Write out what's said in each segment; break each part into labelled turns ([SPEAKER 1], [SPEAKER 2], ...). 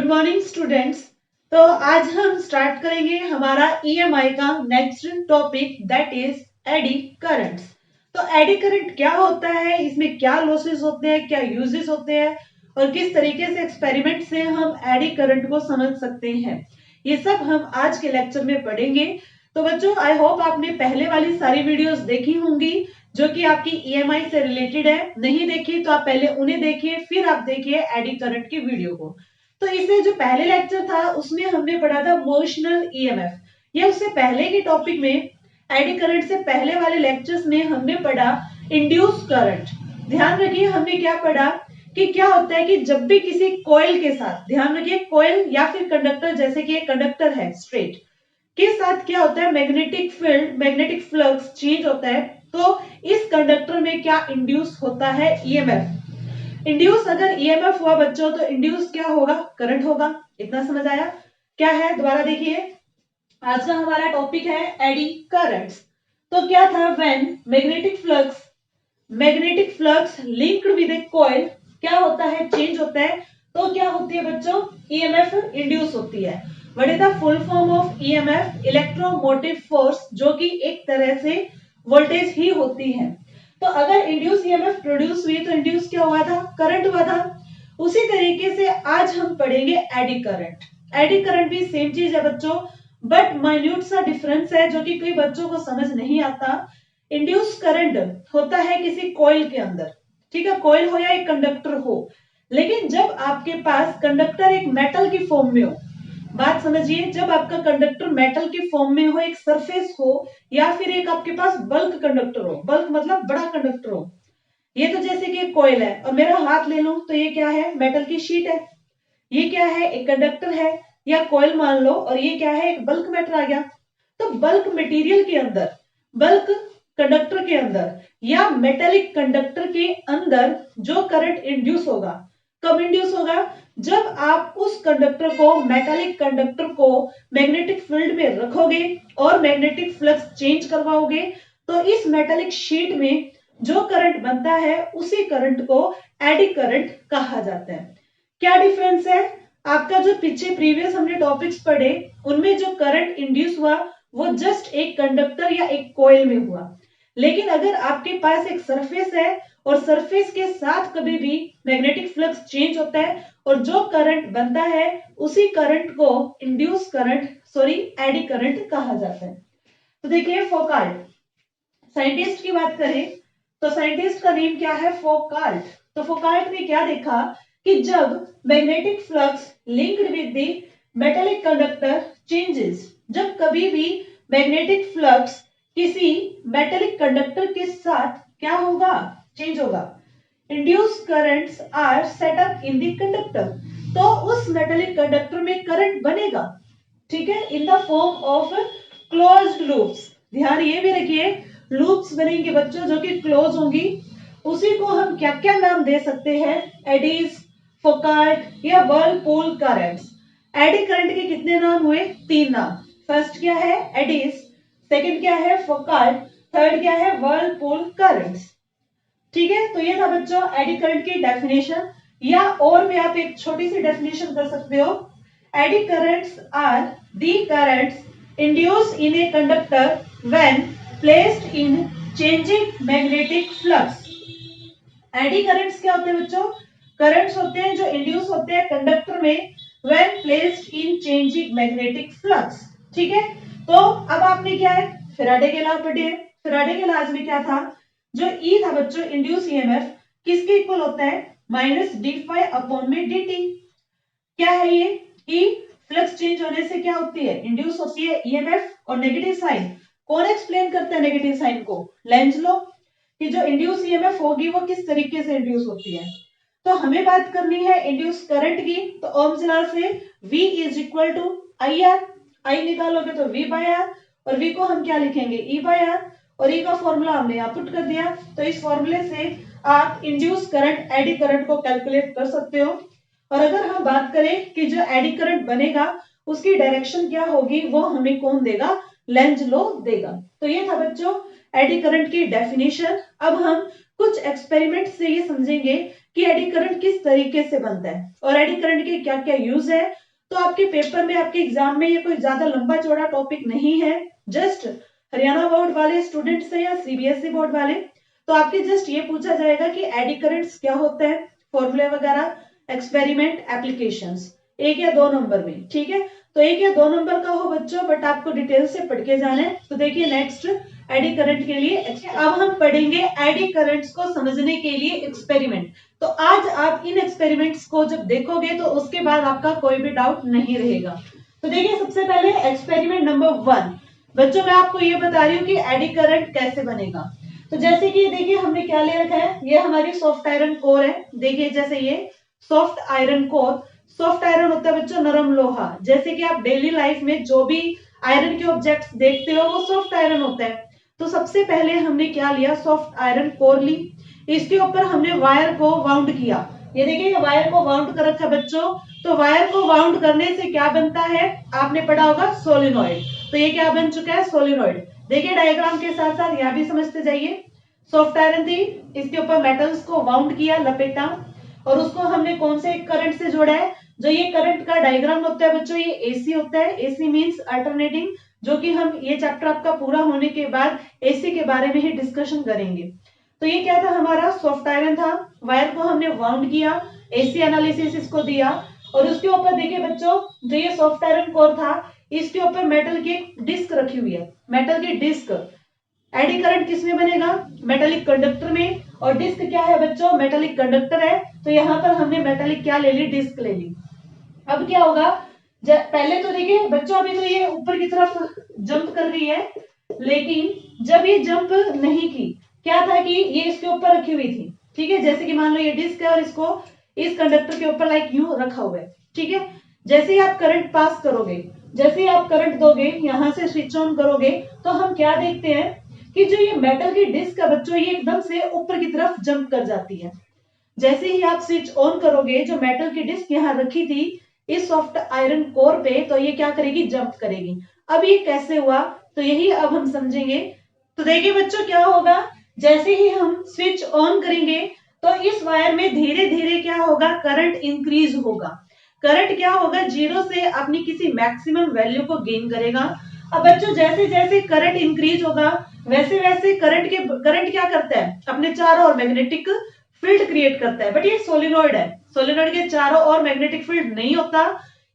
[SPEAKER 1] Morning students. तो आज हम स्टार्ट करेंगे हमारा ईएमआई का next topic that is eddy currents. तो एडी करंट क्या होता है, इसमें क्या लॉसेस होते हैं, क्या यूजेस होते हैं और किस तरीके से एक्सपेरिमेंट से हम एडी करंट को समझ सकते हैं, ये सब हम आज के लेक्चर में पढ़ेंगे। तो बच्चों आई होप आपने पहले वाली सारी वीडियोस देखी होंगी जो कि आपकी ईएमआई से रिलेटेड है। नहीं देखी तो आप पहले उन्हें देखिए, फिर आप देखिए एडी करंट की वीडियो को। तो इससे जो पहले लेक्चर था उसमें हमने पढ़ा था मोशनल ईएमएफ, या उससे पहले के टॉपिक में एडी करंट से पहले वाले लेक्चर्स में हमने पढ़ा इंड्यूस करंट। ध्यान रखिए हमने क्या पढ़ा कि क्या होता है कि जब भी किसी कॉइल के साथ, ध्यान रखिए कॉइल या फिर कंडक्टर, जैसे कि एक कंडक्टर है स्ट्रेट, के साथ क्या होता है magnetic field, magnetic flux change होता है, तो इस कंडक्टर में क्या इंड्यूस होता है ईएमएफ। इंड्यूस अगर ईएमएफ हुआ बच्चों तो इंड्यूस क्या होगा, करंट होगा। इतना समझ आया? क्या है दोबारा देखिए, आज का हमारा टॉपिक है एडी करंट्स। तो क्या था, when magnetic flux linked with A coil क्या होता है, चेंज होता है, तो क्या होती है बच्चों, ईएमएफ इंड्यूस होती है। What is the full form of EMF? Electromotive force, जो कि एक तरह से वोल्टेज ही होती है। तो अगर इंड्यूस ईएमएफ प्रोड्यूस हुई तो इंड्यूस क्या हुआ था, करंट हुआ था। उसी तरीके से आज हम पढ़ेंगे एडी करंट। एडी करंट भी सेम चीज है बच्चों, बट माइन्यूट सा डिफरेंस है जो कि कई बच्चों को समझ नहीं आता। इंड्यूस करंट होता है किसी कॉइल के अंदर, ठीक है, कॉइल हो या एक कंडक्टर हो। लेकिन जब आपके पास कंडक्टर एक मेटल की फॉर्म में हो, बात समझिए, जब आपका कंडक्टर मेटल की फॉर्म में हो, एक सरफेस हो, या फिर एक आपके पास बल्क कंडक्टर हो, बल्क मतलब बड़ा कंडक्टर हो। ये तो जैसे कि एक कॉइल है और मेरा हाथ ले लूं तो ये क्या है, मेटल की शीट है। ये क्या है, एक कंडक्टर है या कॉइल मान लो, और ये क्या है, एक बल्क मैटर आ गया। तो बल्क मटेरियल के अंदर, बल्क कंडक्टर के अंदर या मेटेलिक कंडक्टर के अंदर जो करंट इंड्यूस होगा, कब इंड्यूस होगा, जब आप उस कंडक्टर को, मेटालिक कंडक्टर को मैग्नेटिक फील्ड में रखोगे और मैग्नेटिक फ्लक्स चेंज करवाओगे, तो इस मेटालिक शीट में जो करंट बनता है उसी करंट को एडी करंट कहा जाता है। क्या डिफरेंस है, आपका जो पीछे प्रीवियस हमने टॉपिक्स पढ़े उनमें जो करंट इंड्यूस हुआ वो जस्ट एक कंडक्टर या एक कॉइल में हुआ। लेकिन अगर आपके पास एक सरफेस है और सरफेस के साथ कभी भी मैग्नेटिक फ्लक्स चेंज होता है और जो करंट बनता है उसी करंट को इंड्यूस करंट, एडी करंट कहा जाता है। तो देखिए फौकाल्ट, साइंटिस्ट की बात करें तो साइंटिस्ट का नेम क्या है, फौकाल्ट। तो फौकाल्ट ने क्या देखा कि जब magnetic flux linked with the metallic conductor changes, जब कभी भी मैग्नेटिक फ्लक्स किसी मेटालिक कंडक्टर के साथ क्या होगा, चेंज होगा, induce currents are set up in the conductor, तो उस मेटालिक कंडक्टर में करंट बनेगा, ठीक है, in the form of closed loops. ध्यान ये भी रखिए, लूप्स बनेंगे बच्चों जो कि क्लोज होंगी। उसी को हम क्या क्या नाम दे सकते हैं, एडीज, फौकाल्ट या व्हर्लपूल करंट्स। एडी करंट के कितने नाम हुए, 3 नाम। फर्स्ट क्या है, एडीज, सेकंड क्या है, फौकाल्ट, थर्ड क्या है, व्हर्लपूल करंट्स। ठीक है, तो ये था बच्चों एडी करंट की डेफिनेशन, या और भी आप एक छोटी सी डेफिनेशन कर सकते हो। Eddy currents are the currents induced in a conductor when placed in changing magnetic flux. Eddy currents क्या होते हैं बच्चों, करंट्स होते हैं जो इंड्यूस होते हैं कंडक्टर में when placed in changing magnetic flux. ठीक है, तो अब आपने क्या है, फैराडे के लॉ पढ़े। फैराडे के लॉ में क्या था, जो ई था बच्चों इंड्यूस ईएमएफ किसके इक्वल होता है, माइनस डी फाई अपॉन में डी टी। क्या है ये, ई फ्लक्स चेंज होने से क्या होती है, इंड्यूस होती है ईएमएफ, और नेगेटिव साइन कौन एक्सप्लेन करता है, नेगेटिव साइन को लेंज लॉ, कि जो इंड्यूस ईएमएफ होगी वो किस तरीके से इंड्यूस होती है। तो हमें बात करनी है इंड्यूस करंट की, तो ओम्स लॉ से V is equal to I R, I निकालोगे तो V बाय आर, और V को हम क्या लिखेंगे, E बाय आर, और E का फॉर्मूला हमने यहाँ पुट कर दिया। तो इस फॉर्मूले से आप इंड्यूस करंट, एडी करंट को कैलकुलेट कर सकते हो। और अगर हम बात करें कि जो एडी करंट बनेगा उसकी डायरेक्शन क्या होगी, वो हमें कौन देगा, लेंज लॉ देगा। तो ये था बच्चों एडी करंट की डेफिनेशन। अब हम कुछ एक्सपेरिमेंट से ये समझेंगे कि एडी करंट किस तरीके से बनता है और एडी करंट के क्या क्या यूज है। तो आपके पेपर में, आपके एग्जाम में ये कोई ज्यादा लंबा चौड़ा टॉपिक नहीं है। जस्ट हरियाणा बोर्ड वाले स्टूडेंट्स है या सीबीएसई बोर्ड वाले, तो आपके जस्ट ये पूछा जाएगा कि एडी करंट्स क्या होते हैं, फॉर्मूले वगैरह, एक्सपेरिमेंट, एप्लीकेशंस, 1 या 2 नंबर में। ठीक है, तो 1 या 2 नंबर का हो बच्चों, बट आपको डिटेल से पढ़ के जाना है। तो देखिए नेक्स्ट एडी करंट के लिए अब हम पढ़ेंगे एडी करंट्स को समझने के लिए एक्सपेरिमेंट। तो आज आप इन एक्सपेरिमेंट्स को जब देखोगे तो उसके बाद आपका कोई भी डाउट नहीं रहेगा। तो देखिए सबसे पहले एक्सपेरिमेंट नंबर 1। बच्चों मैं आपको ये बता रही हूँ कि एडी करंट कैसे बनेगा। तो जैसे कि देखिए हमने क्या ले रखा है, ये हमारी सॉफ्ट आयरन कोर है। देखिए जैसे ये soft iron core, soft iron होता है बच्चों नरम लोहा। जैसे कि आप डेली लाइफ में जो भी आयरन के ऑब्जेक्ट्स देखते हो वो सॉफ्ट आयरन होता है। तो सबसे पहले हमने क्या लिया, सॉफ्ट आयरन कोर ली, इसके ऊपर हमने वायर को वाउंड किया। ये देखिए ये वायर को वाउंड कर रखा है बच्चों। तो वायर को वाउंड करने से क्या बनता है, आपने पढ़ा होगा सोलिनॉइड। तो ये क्या बन चुका है, सोलिनॉइड। देखिए डायग्राम के साथ साथ यहां भी समझते जाइए। सॉफ्ट आयरन थी, इसके ऊपर मेटल्स को वाउंड किया, लपेटा, और उसको हमने कौन से करंट से जोड़ा है। जो ये करंट का डायग्राम होता है बच्चों, ये एसी होता है। एसी मींस अल्टरनेटिंग, जो कि हम ये चैप्टर आपका पूरा होने के बाद एसी के बारे में ही डिस्कशन करेंगे। तो ये क्या था, हमारा सॉफ्ट आयरन था, वायर को हमने वाउंड किया, एसी एनालिसिस इसको दिया, और उसके ऊपर देखिए बच्चों जो ये सॉफ्ट आयरन कोर था, इसके ऊपर मेटल की एक डिस्क रखी हुई है। मेटल की डिस्क, एडी करंट किसमें बनेगा, मेटेलिक कंडक्टर में। और डिस्क क्या है बच्चों, मेटेलिक कंडक्टर है। तो यहाँ पर हमने मेटेलिक क्या ले ली, डिस्क ले ली। अब क्या होगा, पहले तो देखिए बच्चों अभी तो ये ऊपर की तरफ जंप कर रही है, लेकिन जब ये जंप नहीं की, क्या था कि ये इसके ऊपर रखी हुई थी। ठीक है, जैसे कि मान लो ये डिस्क है और इसको इस कंडक्टर के ऊपर लाइक यूं रखा हुआ है। ठीक है, जैसे ही आप करंट पास करोगे, जैसे ही आप करंट दोगे, यहां से स्विच ऑन करोगे, तो हम क्या देखते हैं कि जो ये मेटल की डिस्क है बच्चों, ये एकदम से ऊपर की तरफ जंप कर जाती है। जैसे ही आप स्विच ऑन करोगे, जो मेटल की डिस्क यहाँ रखी थी इस सॉफ्ट आयरन कोर पे, तो ये क्या करेगी, जंप करेगी। अब ये कैसे हुआ, तो यही अब हम समझेंगे। तो देखिए बच्चों क्या होगा, जैसे ही हम स्विच ऑन करेंगे तो इस वायर में धीरे धीरे क्या होगा, करंट इंक्रीज होगा। करंट क्या होगा, 0 से अपनी किसी मैक्सिमम वैल्यू को गेन करेगा। अब बच्चों जैसे जैसे करंट इंक्रीज होगा, वैसे वैसे करंट क्या करता है, अपने चारों ओर मैग्नेटिक फील्ड क्रिएट करता है। बट ये सोलिनॉइड है, सोलिनॉइड के चारों ओर मैग्नेटिक फील्ड नहीं होता,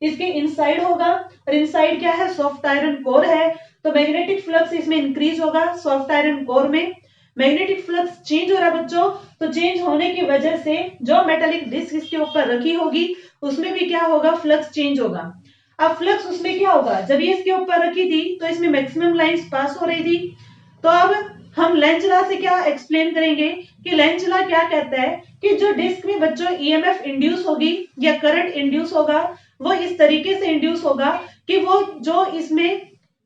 [SPEAKER 1] इसके इनसाइड होगा। और इनसाइड क्या है, सॉफ्ट आयरन कोर है। तो मैग्नेटिक फ्लक्स इसमें इंक्रीज होगा सॉफ्ट आयरन कोर में। मैग्नेटिक फ्लक्स चेंज हो रहा है बच्चों, तो चेंज होने की वजह से जो मेटालिक डिस्क इसके ऊपर रखी होगी उसमें भी क्या होगा, फ्लक्स चेंज होगा। अब फ्लक्स उसमें क्या होगा, जब ये इसके ऊपर रखी थी तो इसमें मैक्सिमम लाइंस पास हो रही थी। तो अब हम लेंज लॉ से क्या एक्सप्लेन करेंगे कि लेंज लॉ क्या कहता है कि जो डिस्क में बच्चों ईएमएफ इंड्यूस होगी या करंट इंड्यूस होगा, वो इस तरीके से इंड्यूस होगा कि वो जो इसमें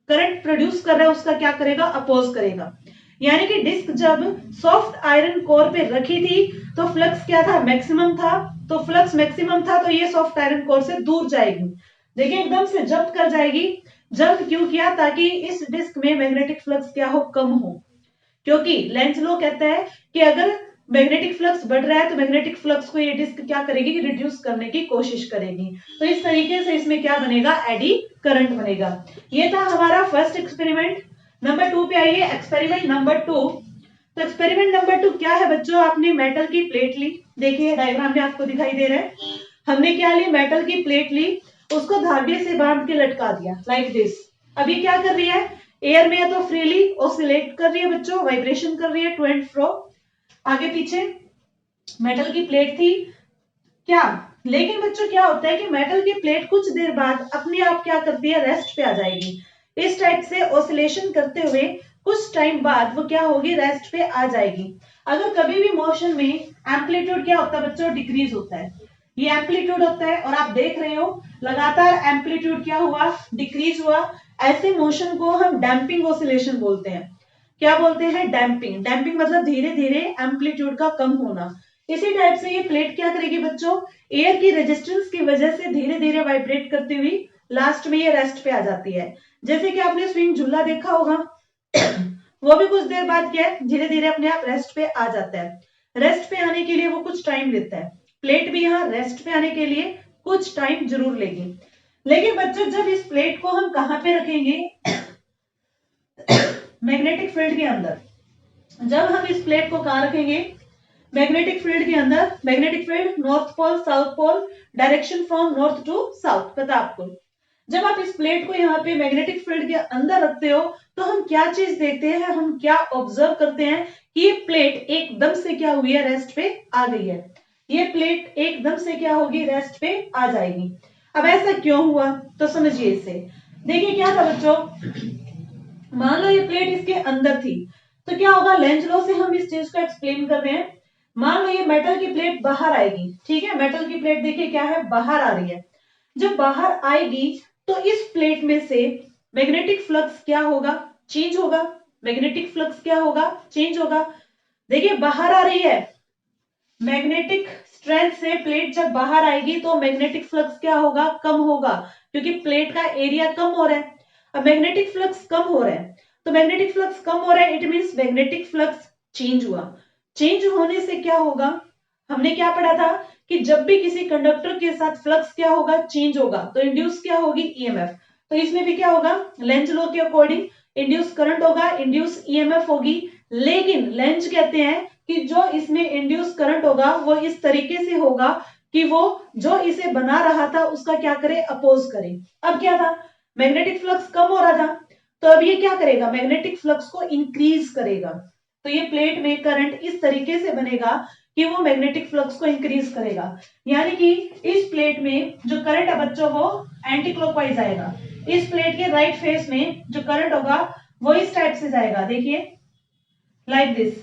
[SPEAKER 1] करंट प्रोड्यूस कर रहा है उसका क्या करेगा, अपोज करेगा। यानी कि डिस्क जब सॉफ्ट आयरन कोर पे रखी थी तो फ्लक्स क्या था, मैक्सिमम था। तो फ्लक्स मैक्सिमम था तो ये सॉफ्ट आयरन कोर से दूर जाएगी। देखिए एकदम से जंप कर जाएगी। जंप क्यों किया, ताकि इस डिस्क में मैग्नेटिक फ्लक्स क्या हो, कम हो। क्योंकि लेंज लॉ कहता है कि अगर मैग्नेटिक फ्लक्स बढ़ रहा है तो मैग्नेटिक फ्लक्स को ये डिस्क क्या करेगी, रिड्यूस करने की कोशिश करेगी। तो इस तरीके से इसमें क्या बनेगा, एडी करंट बनेगा। ये था हमारा फर्स्ट एक्सपेरिमेंट। नंबर 2 पे आइए, एक्सपेरिमेंट नंबर 2। तो एक्सपेरिमेंट नंबर 2 क्या है बच्चों, आपने मेटल की प्लेट ली। देखिए डायग्राम में आपको दिखाई दे रहा है, हमने क्या ली, मेटल की प्लेट ली, उसको धागे से बांध के लटका दिया लाइक दिस। अब ये क्या कर रही है, एयर में है तो फ्रीली ऑसिलेट कर रही है बच्चों, वाइब्रेशन कर रही है टू एंड फ्रो, आगे पीछे। मेटल की प्लेट थी क्या, लेकिन बच्चों क्या होता है कि मेटल की प्लेट कुछ देर बाद अपने आप क्या करती है, रेस्ट पे आ जाएगी। इस टाइप से ऑसिलेशन करते हुए कुछ टाइम बाद वो क्या होगी, रेस्ट पे आ जाएगी। अगर कभी भी मोशन में एम्पलीट्यूड क्या होता है बच्चों, डिक्रीज होता है। ये एम्पलीट्यूड होता है और आप देख रहे हो लगातार एम्पलीट्यूड क्या हुआ, डिक्रीज हुआ। ऐसे मोशन को हम डैम्पिंग ऑसिलेशन बोलते हैं। क्या बोलते हैं, डैम्पिंग। डैम्पिंग मतलब धीरे धीरे एम्पलीट्यूड का कम होना। इसी टाइप से ये प्लेट क्या करेगी बच्चों, एयर की रेजिस्टेंस की वजह से धीरे धीरे वाइब्रेट करती हुई लास्ट में ये रेस्ट पे आ जाती है। जैसे कि आपने स्विंग झूला देखा होगा वो भी कुछ देर बाद क्या है, धीरे धीरे अपने आप रेस्ट पे आ जाता है। रेस्ट पे आने के लिए वो कुछ टाइम लेता है, प्लेट भी यहाँ रेस्ट पे आने के लिए कुछ टाइम जरूर लेगी। लेकिन बच्चों जब इस प्लेट को हम कहाँ पे रखेंगे, मैग्नेटिक फील्ड के अंदर, जब हम इस प्लेट को कहाँ रखेंगे, मैग्नेटिक फील्ड के अंदर, magnetic field north pole south pole, direction from north to south, पता आपको। जब आप इस प्लेट को यहाँ पे मैग्नेटिक फील्ड के अंदर रखते हो तो हम क्या चीज देखते हैं, हम क्या ऑब्जर्व करते हैं कि ये प्लेट एकदम से क्या हुई है, रेस्ट पे आ गई है। ये प्लेट एकदम से क्या होगी, रेस्ट पे आ जाएगी। अब ऐसा क्यों हुआ, तो समझिए इसे। देखिए क्या था बच्चों, मान लो ये प्लेट इसके अंदर थी, तो क्या होगा, लेंज लॉ से हम इस चीज को एक्सप्लेन कर रहे हैं। मान लो ये मेटल की प्लेट बाहर आएगी, ठीक है, मेटल की प्लेट देखिए क्या है, बाहर आ रही है। जब बाहर आएगी तो इस प्लेट में से मैग्नेटिक फ्लक्स क्या होगा, चेंज होगा। मैग्नेटिक फ्लक्स क्या होगा, चेंज होगा। देखिए बाहर आ रही है, मैग्नेटिक स्ट्रेंथ से प्लेट जब बाहर आएगी तो मैग्नेटिक फ्लक्स क्या होगा, कम होगा, क्योंकि प्लेट का एरिया कम हो रहा है। अब मैग्नेटिक फ्लक्स कम हो रहा है, तो मैग्नेटिक फ्लक्स कम हो रहा है, it means magnetic flux change हुआ। चेंज होने से क्या होगा, हमने क्या पढ़ा था कि जब भी किसी कंडक्टर के साथ फ्लक्स क्या होगा, चेंज होगा, तो इंड्यूस क्या होगी, ईएमएफ। तो इसमें भी क्या होगा, लेंज लॉ के अकॉर्डिंग इंड्यूस करंट होगा, इंड्यूस ईएमएफ होगी। लेकिन लेंज कहते हैं कि जो इसमें इंड्यूस करंट होगा वो इस तरीके से होगा कि वो जो इसे बना रहा था उसका क्या करे, अपोज करे। अब क्या था, मैग्नेटिक फ्लक्स कम हो रहा था, तो अब ये क्या करेगा, मैग्नेटिक फ्लक्स को इंक्रीज करेगा। तो ये प्लेट में करंट इस तरीके से बनेगा कि वो मैग्नेटिक फ्लक्स को इंक्रीज करेगा। यानी कि इस प्लेट में जो करंट है बच्चों वो एंटी क्लॉकवाइज आएगा। इस प्लेट के राइट फेस में जो करंट होगा वो इस टाइप से जाएगा, देखिए लाइक दिस,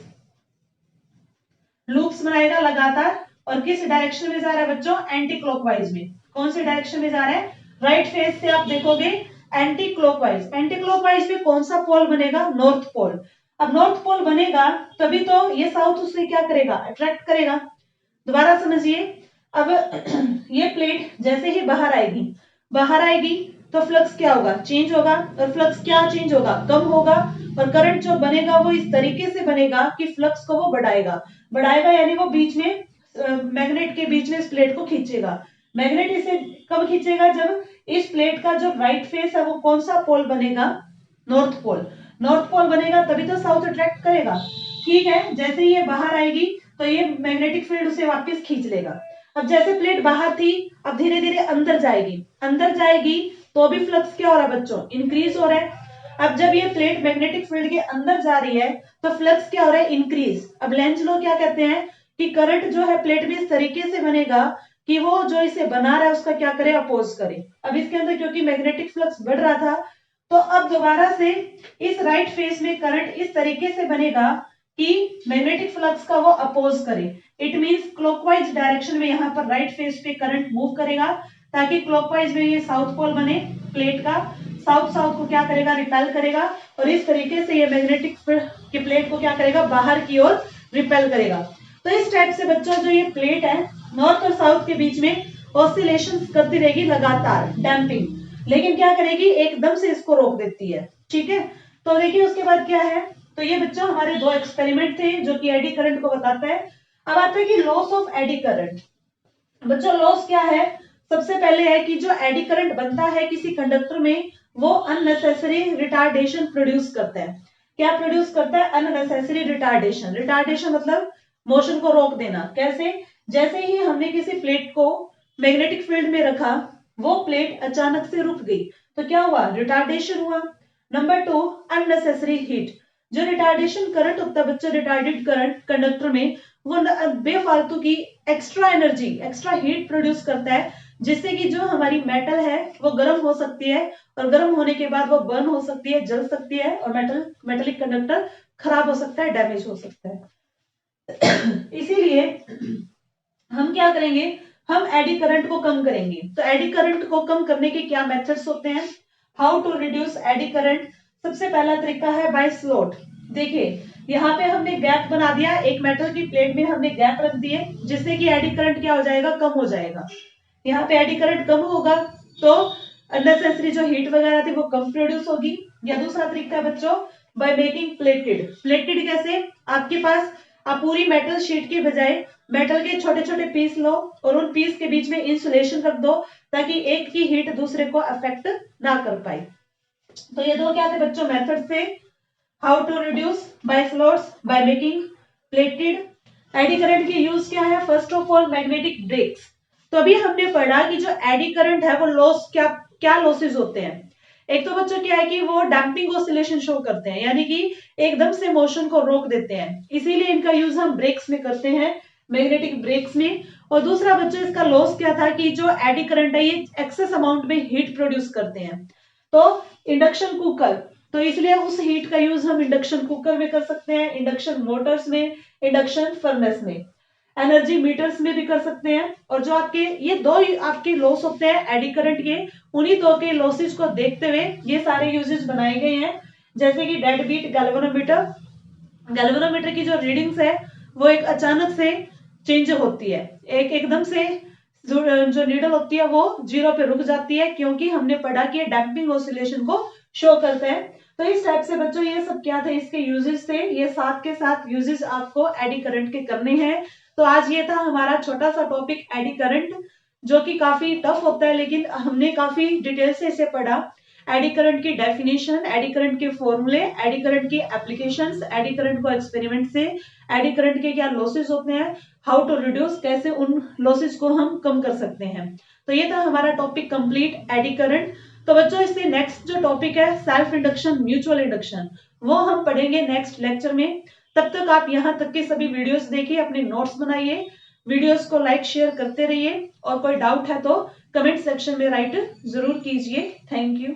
[SPEAKER 1] लूप्स बनाएगा लगातार। और किस डायरेक्शन में जा रहा है बच्चों, एंटी क्लॉकवाइज में। कौन से डायरेक्शन में जा रहा है, राइट फेस से आप देखोगे एंटी क्लॉकवाइज। एंटी क्लॉकवाइज में कौन सा पोल बनेगा, नॉर्थ पोल। अब नॉर्थ पोल बनेगा तभी तो ये साउथ उससे क्या करेगा, अट्रैक्ट करेगा। दोबारा समझिए, अब ये प्लेट जैसे ही बाहर आएगी, बाहर आएगी तो फ्लक्स क्या होगा, चेंज होगा। और फ्लक्स क्या चेंज होगा, कम होगा। और करंट जो बनेगा वो इस तरीके से बनेगा कि फ्लक्स को वो बढ़ाएगा, बढ़ाएगा यानी वो बीच में मैग्नेट के बीच में इस प्लेट को खींचेगा। मैग्नेट इसे कब खींचेगा, जब इस प्लेट का जो राइट फेस है वो कौन सा पोल बनेगा, नॉर्थ पोल। नॉर्थ पोल बनेगा तभी तो साउथ अट्रैक्ट करेगा, ठीक है। जैसे ही ये बाहर आएगी तो ये मैग्नेटिक फील्ड उसे वापस खींच लेगा। अब जैसे प्लेट बाहर थी, अब धीरे धीरे अंदर जाएगी, अंदर जाएगी तो भी फ्लक्स क्या हो रहा है बच्चों, इंक्रीज हो रहा है। अब जब ये प्लेट मैग्नेटिक फील्ड के अंदर जा रही है तो फ्लक्स क्या हो रहा है, इंक्रीज। अब लेंज लॉ क्या कहते हैं कि करंट जो है प्लेट में इस तरीके से बनेगा कि वो जो इसे बना रहा है उसका क्या करे, अपोज करे। अब इसके अंदर क्योंकि मैग्नेटिक फ्लक्स बढ़ रहा था, तो अब दोबारा से इस राइट फेस में करंट इस तरीके से बनेगा कि मैग्नेटिक फ्लक्स का वो अपोज करे। इट मींस क्लॉकवाइज डायरेक्शन में यहाँ पर राइट फेस पे करंट मूव करेगा, ताकि क्लॉकवाइज में ये साउथ पोल बने प्लेट का, साउथ साउथ को क्या करेगा, रिपेल करेगा। और इस तरीके से ये मैग्नेटिक की प्लेट को क्या करेगा, बाहर की ओर रिपेल करेगा। तो इस टाइप से बच्चों जो ये प्लेट है नॉर्थ और साउथ के बीच में ऑसिलेशन करती रहेगी लगातार, डैम्पिंग। लेकिन क्या करेगी, एकदम से इसको रोक देती है, ठीक है। तो देखिए उसके बाद क्या है, तो ये बच्चों हमारे दो एक्सपेरिमेंट थे जो कि एडी करंट को बताता है। अब आता है कि लॉस ऑफ एडी करंट। बच्चों लॉस क्या है, सबसे पहले है कि जो एडी करंट बनता है किसी कंडक्टर में वो अननेसेसरी रिटार्डेशन प्रोड्यूस करता है। क्या प्रोड्यूस करता है, अननेसेसरी रिटार्डेशन। रिटार्डेशन मतलब मोशन को रोक देना। कैसे, जैसे ही हमने किसी प्लेट को मैग्नेटिक फील्ड में रखा, वो प्लेट अचानक से रुक गई तो क्या हुआ, रिटार्डेशन हुआ। Number 2, unnecessary heat. जो रिटार्डेशन करंट होता है बच्चों, रिटार्डेड करंट कंडक्टर में, वो बेफालतू की extra energy, extra heat produce करता है, जिससे कि जो हमारी मेटल है वो गर्म हो सकती है, और गर्म होने के बाद वो बर्न हो सकती है, जल सकती है, और मेटेलिक कंडक्टर खराब हो सकता है, डैमेज हो सकता है। इसीलिए हम क्या करेंगे, हम एडी करंट को कम करेंगे। तो एडी करंट को कम करने के क्या मेथड्स होते हैं, how to reduce eddy current. सबसे पहला तरीका है बाय स्लॉट। देखिए यहाँ पे हमने गैप बना दिया, एक मेटल की प्लेट में हमने गैप रख दिए, जिससे कि एडी करंट क्या हो जाएगा, कम हो जाएगा। यहाँ पे एडी करंट कम होगा तो अननेसेसरी जो हीट वगैरह थी वो कम प्रोड्यूस होगी। या दूसरा तरीका है बच्चों, बाय मेकिंग प्लेटेड। प्लेटेड कैसे, आपके पास आप पूरी मेटल शीट के बजाय मेटल के छोटे छोटे पीस लो और उन पीस के बीच में इंसुलेशन रख दो ताकि एक की हीट दूसरे को अफेक्ट ना कर पाए। तो ये दो क्या थे बच्चों मेथड से, how to reduce by slots by making plated. Eddy current की यूज क्या है, first of all magnetic brakes. तो अभी हमने पढ़ा कि जो एडी करंट है वो लॉस क्या क्या लॉसेस होते हैं। एक तो बच्चों क्या है कि वो डैम्पिंग ऑसिलेशन शो करते हैं, यानी कि एकदम से मोशन को रोक देते हैं, इसीलिए इनका यूज हम ब्रेक्स में करते हैं, मैग्नेटिक ब्रेक्स में। और दूसरा बच्चों इसका लॉस क्या था कि जो एडी करंट है ये एक्सेस अमाउंट में हीट प्रोड्यूस करते हैं। तो इंडक्शन कुकर, तो इसलिए उस हीट का यूज हम इंडक्शन कुकर में कर सकते हैं, इंडक्शन मोटर्स में, इंडक्शन फर्नेस में, एनर्जी मीटर्स में भी कर सकते हैं। और जो आपके ये दो आपके लॉस होते हैं एडी करंट के, उन्हीं दो के लॉसेस को देखते हुए ये सारे यूजेस बनाए गए हैं। जैसे कि डेड बीट गैल्वेनोमीटर, गैल्वेनोमीटर की जो रीडिंग्स है वो एक अचानक से चेंज होती है, एक एकदम से जो नीडल होती है वो जीरो पे रुक जाती है, क्योंकि हमने पढ़ा कि डैम्पिंग ऑसिलेशन को शो करता है। तो इस टाइप से बच्चों ये सब क्या थे, इसके यूजेस थे, ये साथ के साथ यूजेस आपको एडी करंट के करने हैं। तो आज ये था हमारा छोटा सा टॉपिक एडी करंट, जो कि काफी टफ होता है लेकिन हमने काफी डिटेल से इसे पढ़ा। एडी करंट की डेफिनेशन, एडी करंट के फॉर्मूले, एडी करंट की एप्लीकेशंस, एडी करंट को एक्सपेरिमेंट से एडी करंट के क्या लॉसेस होते हैं, हाउ टू रिड्यूस, कैसे उन लॉसेस को हम कम कर सकते हैं। तो ये था हमारा टॉपिक कंप्लीट एडी करंट। तो बच्चों इससे नेक्स्ट जो टॉपिक है सेल्फ इंडक्शन म्यूचुअल इंडक्शन, वो हम पढ़ेंगे नेक्स्ट लेक्चर में। तब तक आप यहाँ तक के सभी वीडियोस देखिए, अपने नोट्स बनाइए, वीडियोस को लाइक शेयर करते रहिए, और कोई डाउट है तो कमेंट सेक्शन में राइट जरूर कीजिए। Thank you.